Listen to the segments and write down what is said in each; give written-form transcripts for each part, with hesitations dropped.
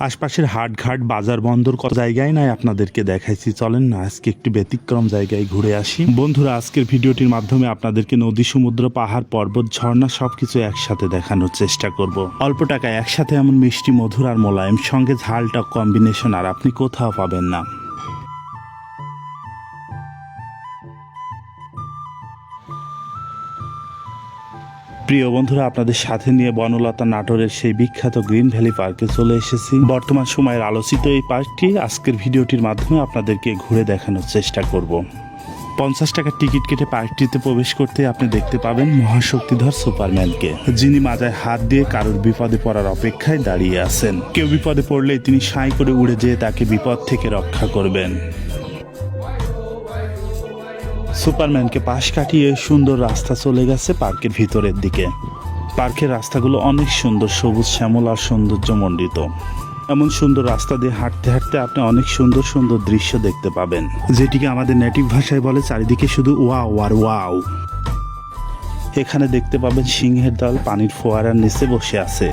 আশপাশের হাটঘাট বাজার বন্দর কত জায়গায় নাই আপনাদেরকে দেখাইছি। চলেন না আজকে একটি ব্যতিক্রম জায়গায় ঘুরে আসি। বন্ধুরা, আজকের ভিডিওটির মাধ্যমে আপনাদেরকে নদী, সমুদ্র, পাহাড়, পর্বত, ঝর্ণা সবকিছু একসাথে দেখানোর চেষ্টা করব। অল্প টাকায় একসাথে এমন মিষ্টি, মধুর আর মোলায়েম, সঙ্গে ঝালটা কম্বিনেশন আর আপনি কোথাও পাবেন না। প্রিয় বন্ধুরা, আপনাদের সাথে নিয়ে বনলতা নাটোরের সেই বিখ্যাত গ্রিন ভ্যালি পার্কে চলে এসেছি। বর্তমান সময়ের আলোচিত এই পার্কটি আজকের ভিডিওটির মাধ্যমে আপনাদেরকে ঘুরে দেখানোর চেষ্টা করব। 50 টাকার টিকিট কেটে পার্কটিতে প্রবেশ করতে আপনি দেখতে পাবেন মহাশক্তিধর সুপারম্যানকে, যিনি মাজায় হাত দিয়ে কারোর বিপদে পড়ার অপেক্ষায় দাঁড়িয়ে আছেন। কেউ বিপদে পড়লেই তিনি সাঁই করে উড়ে যেয়ে তাকে বিপদ থেকে রক্ষা করবেন। সুপারম্যানকে পাশ কাটিয়ে সুন্দর রাস্তা চলে গেছে পার্কের ভিতরের দিকে। পার্কের রাস্তাগুলো অনেক সুন্দর, সবুজ শ্যামল আর সৌন্দর্যমণ্ডিত। এমন সুন্দর রাস্তা দিয়ে হাঁটতে হাঁটতে আপনি অনেক সুন্দর সুন্দর দৃশ্য দেখতে পাবেন, যেটিকে আমাদের নেটিভ ভাষায় বলে চারিদিকে শুধু ওয়াও আর ওয়াও। এখানে দেখতে পাবেন সিংহের দল পানির ফোয়ারার নিচে বসে আছে।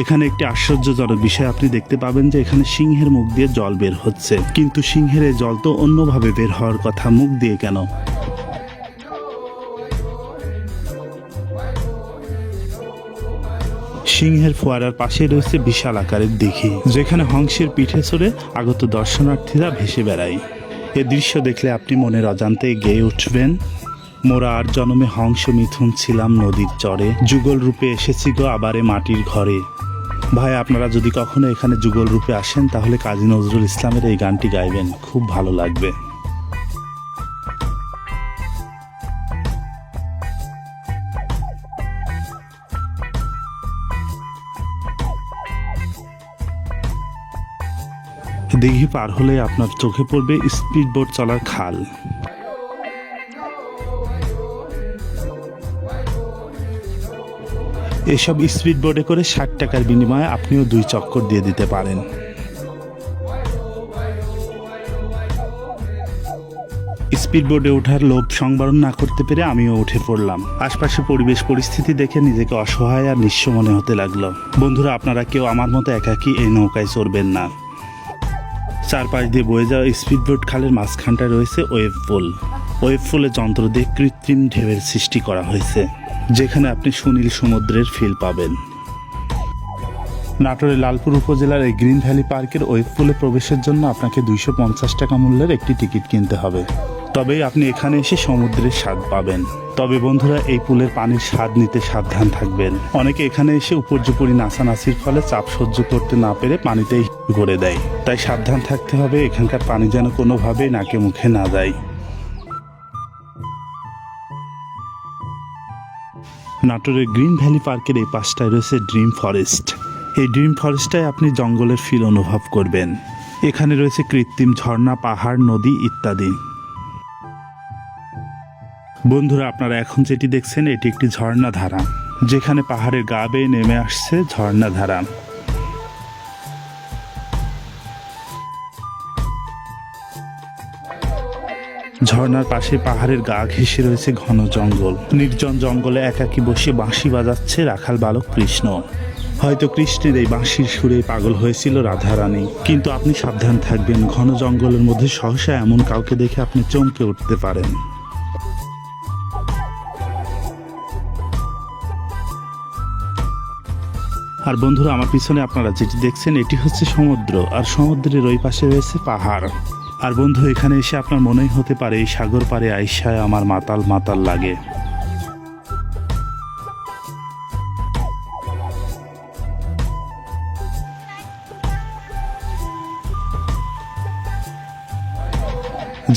এখানে একটি আশ্চর্যজনক বিষয় আপনি দেখতে পাবেন যে এখানে সিংহের মুখ দিয়ে জল বের হচ্ছে, কিন্তু সিংহের এই জল তো অন্যভাবে বের হওয়ার কথা, মুখ দিয়ে কেন? সিংহের ফোয়ারার পাশে রয়েছে বিশাল আকারের দিঘি, যেখানে হংসের পিঠে চড়ে আগত দর্শনার্থীরা ভেসে বেড়ায়। এ দৃশ্য দেখলে আপনি মনের অজান্তে গেয়ে উঠবেন, মোরা আর জন্মে হংস মিথুন ছিলাম নদীর চরে, যুগল রূপে এসেছি গো আবারে মাটির ঘরে। ভাই, আপনারা যদি কখনো এখানে যুগল রূপে আসেন তাহলে কাজী নজরুল ইসলামের এই গানটি গাইবেন, খুব ভালো লাগবে। দিঘি পার হলে আপনার চোখে পড়বে স্পিড বোট চলার খাল। এসব স্পিড বোটে করে 60 টাকার বিনিময়ে আপনিও 2 চক্কর দিয়ে দিতে পারেন। স্পিড বোটে ওঠার লোভ সংবরণ না করতে পেরে আমিও উঠে পড়লাম। আশপাশে পরিবেশ পরিস্থিতি দেখে নিজেকে অসহায় আর নিঃস্ব মনে হতে লাগলো। বন্ধুরা, আপনারা কেউ আমার মতো একাকী এই নৌকায় চড়বেন না। চারপাশ দিয়ে বয়ে যাওয়া স্পিড বোট খালের মাঝখানটায় রয়েছে ওয়েভ পুল। ওয়েভ পুলে যন্ত্র দিয়ে কৃত্রিম ঢেউয়ের সৃষ্টি করা হয়েছে, যেখানে আপনি সুনীল সমুদ্রের ফিল পাবেন। নাটোরের লালপুর উপজেলার এই গ্রিন ভ্যালি পার্কের ওয়েভ পুলে প্রবেশের জন্য আপনাকে 250 টাকা মূল্যের একটি টিকিট কিনতে হবে, তবেই আপনি এখানে এসে সমুদ্রের স্বাদ পাবেন। তবে বন্ধুরা, এই পুলের পানির স্বাদ নিতে সাবধান থাকবেন। অনেকে এখানে এসে উপর্যুপরি নাচানাচির ফলে চাপ সহ্য করতে না পেরে পানিতেই করে দেয়, তাই সাবধান থাকতে হবে এখানকার পানি যেন কোনোভাবেই নাকে মুখে না যায়। নাটোরের গ্রিন ভ্যালি পার্কের এই পাশটায় রয়েছে ড্রিম ফরেস্ট। এই ড্রিম ফরেস্টটায় আপনি জঙ্গলের ফিল অনুভব করবেন। এখানে রয়েছে কৃত্রিম ঝর্ণা, পাহাড়, নদী ইত্যাদি। বন্ধুরা, আপনারা এখন যেটি দেখছেন এটি একটি ঝর্ণা ধারা, যেখানে পাহাড়ের গা বেয়ে নেমে আসছে ঝর্ণা ধারা। ঝর্ণার পাশে পাহাড়ের গা ঘেঁষে রয়েছে ঘন জঙ্গল। নির্জন জঙ্গলে একাকী বসে বাঁশি বাজাচ্ছে রাখাল বালক কৃষ্ণ। হয়তো কৃষ্ণের এই বাঁশির সুরে পাগল হয়েছিল রাধারানী। কিন্তু আপনি সাবধান থাকবেন, ঘন জঙ্গলের মধ্যে সহসা এমন কাউকে দেখে আপনি চমকে উঠতে পারেন। আর বন্ধুরা, আমার পিছনে আপনারা যেটি দেখছেন এটি হচ্ছে সমুদ্র, আর সমুদ্রের ওই পাশে রয়েছে পাহাড়। আর বন্ধু, এখানে এসে আপনার মনেই হতে পারে এই সাগর পাড়ে আইসায় আমার মাতাল মাতাল লাগে।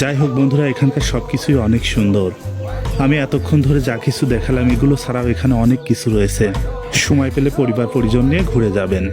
যাই হোক বন্ধুরা, এখানকার সবকিছুই অনেক সুন্দর। আমি এতক্ষণ ধরে যা কিছু দেখালাম এগুলো ছাড়াও এখানে অনেক কিছু রয়েছে। সময় পেলে পরিবার পরিজন নিয়ে ঘুরে যাবেন।